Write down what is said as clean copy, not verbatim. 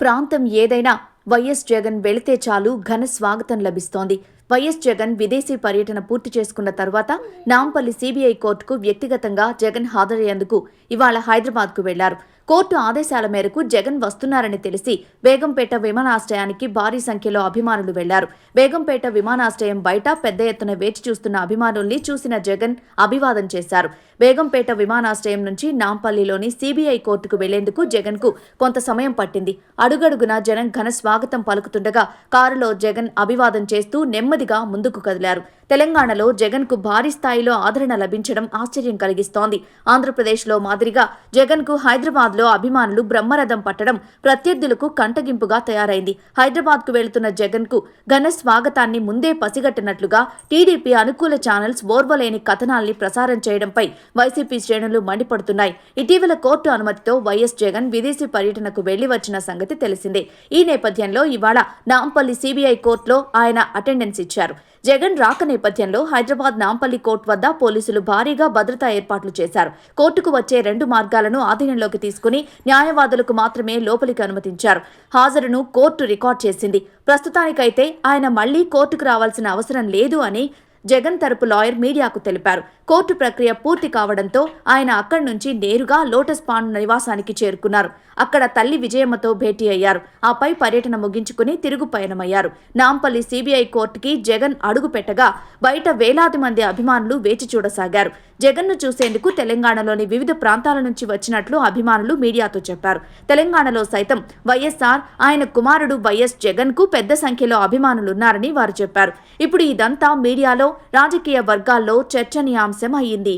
ప్రాంతం ఏదైనా వైఎస్ జగన్ వెళితే చాలు ఘన స్వాగతం లభిస్తోంది. వైఎస్ జగన్ విదేశీ పర్యటన పూర్తి చేసుకున్న తర్వాత నాంపల్లి సీబీఐ కోర్టుకు వ్యక్తిగతంగా జగన్ హాజరయ్యేందుకు ఇవాళ హైదరాబాద్కు వెళ్లారు. కోర్టు ఆదేశాల మేరకు జగన్ వస్తున్నారని తెలిసి బేగంపేట విమానాశ్రయానికి భారీ సంఖ్యలో అభిమానులు వెళ్లారు. బేగంపేట విమానాశ్రయం బయట పెద్ద ఎత్తున వేచి చూస్తున్న అభిమానుల్ని చూసిన జగన్ అభివాదం చేశారు. బేగంపేట విమానాశ్రయం నుంచి నాంపల్లిలోని సీబీఐ కోర్టుకు వెళ్లేందుకు జగన్కు కొంత సమయం పట్టింది. అడుగడుగునా జనం ఘన స్వాగతం పలుకుతుండగా కారులో జగన్ అభివాదం చేస్తూ నెమ్మదిగా ముందుకు కదిలారు. తెలంగాణలో జగన్కు భారీ స్థాయిలో ఆదరణ లభించడం ఆశ్చర్యం కలిగిస్తోంది. ఆంధ్రప్రదేశ్లో మాదిరిగా జగన్కు హైదరాబాద్లో అభిమానులు బ్రహ్మరథం పట్టడం ప్రత్యర్థులకు కంటగింపుగా తయారైంది. హైదరాబాద్కు వెళుతున్న జగన్కు ఘన స్వాగతాన్ని ముందే పసిగట్టినట్లుగా టీడీపీ అనుకూల ఛానల్స్ ఓర్వలేని కథనాల్ని ప్రసారం చేయడంపై వైసీపీ శ్రేణులు మండిపడుతున్నాయి. ఇటీవల కోర్టు అనుమతితో వైఎస్ జగన్ విదేశీ పర్యటనకు వెళ్లి వచ్చిన సంగతి తెలిసిందే. ఈ నేపథ్యంలో ఇవాళ నాంపల్లి సీబీఐ కోర్టులో ఆయన అటెండెన్స్ ఇచ్చారు. జగన్ రాక నేపథ్యంలో హైదరాబాద్ నాంపల్లి కోర్టు వద్ద పోలీసులు భారీగా భద్రతా ఏర్పాట్లు చేశారు. కోర్టుకు వచ్చే 2 మార్గాలను ఆధీనంలోకి తీసుకుని న్యాయవాదులకు మాత్రమే లోపలికి అనుమతించారు. హాజరును కోర్టు రికార్డ్ చేసింది. ప్రస్తుతానికైతే ఆయన మళ్లీ కోర్టుకు రావాల్సిన అవసరం లేదు అని జగన్ తరపు లాయర్ మీడియాకు తెలిపారు. కోర్టు ప్రక్రియ పూర్తి కావడంతో ఆయన అక్కడి నుంచి నేరుగా లోటస్ పాండ్ నివాసానికి చేరుకున్నారు. అక్కడ తల్లి విజయమ్మతో భేటీ అయ్యారు. ఆపై పర్యటన ముగించుకుని తిరుగు పయనమయ్యారు. నాంపల్లి సీబీఐ కోర్టుకి జగన్ అడుగు పెట్టగా బయట వేలాది మంది అభిమానులు వేచి చూడసాగారు. జగన్ను చూసేందుకు తెలంగాణలోని వివిధ ప్రాంతాల నుంచి వచ్చినట్లు అభిమానులు మీడియాతో చెప్పారు. తెలంగాణలో సైతం వైఎస్ఆర్, ఆయన కుమారుడు వైఎస్ జగన్కు పెద్ద సంఖ్యలో అభిమానులున్నారని వారు చెప్పారు. ఇప్పుడు ఇదంతా మీడియాలో, రాజకీయ వర్గాల్లో చర్చనీయాంశం అయ్యింది.